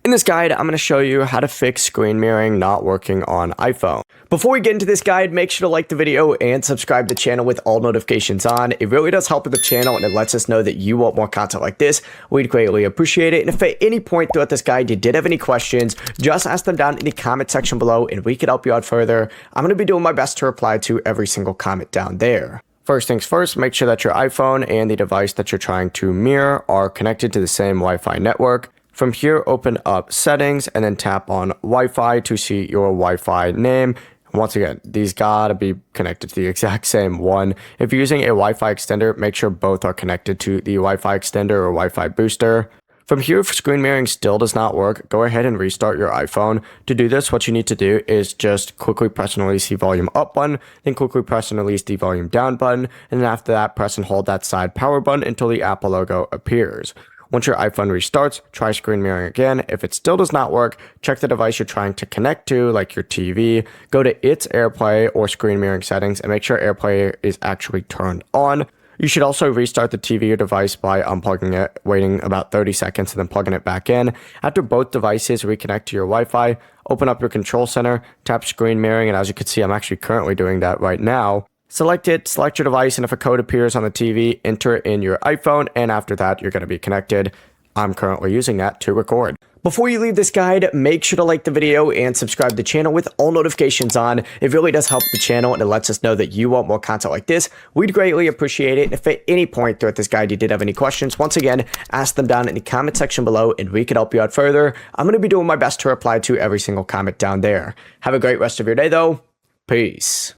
In this guide, I'm going to show you how to fix screen mirroring not working on iPhone. Before we get into this guide, make sure to like the video and subscribe to the channel with all notifications on. It really does help with the channel and it lets us know that you want more content like this. We'd greatly appreciate it. And if at any point throughout this guide you did have any questions, just ask them down in the comment section below and we can help you out further. I'm going to be doing my best to reply to every single comment down there. First things first, make sure that your iPhone and the device that you're trying to mirror are connected to the same Wi-Fi network. From here, open up settings and then tap on Wi-Fi to see your Wi-Fi name. Once again, these gotta be connected to the exact same one. If you're using a Wi-Fi extender, make sure both are connected to the Wi-Fi extender or Wi-Fi booster. From here, if screen mirroring still does not work, go ahead and restart your iPhone. To do this, what you need to do is just quickly press and release the volume up button, then quickly press and release the volume down button, and then after that, press and hold that side power button until the Apple logo appears. Once your iPhone restarts, try screen mirroring again. If it still does not work, check the device you're trying to connect to, like your TV. Go to its AirPlay or screen mirroring settings and make sure AirPlay is actually turned on. You should also restart the TV or device by unplugging it, waiting about 30 seconds and then plugging it back in. After both devices reconnect to your Wi-Fi, open up your control center, tap screen mirroring, and as you can see, I'm actually currently doing that right now. Select it, select your device, and if a code appears on the TV, enter it in your iPhone, and after that, you're going to be connected. I'm currently using that to record. Before you leave this guide, make sure to like the video and subscribe to the channel with all notifications on. It really does help the channel and it lets us know that you want more content like this. We'd greatly appreciate it. And if at any point throughout this guide you did have any questions, once again, ask them down in the comment section below and we can help you out further. I'm going to be doing my best to reply to every single comment down there. Have a great rest of your day though. Peace.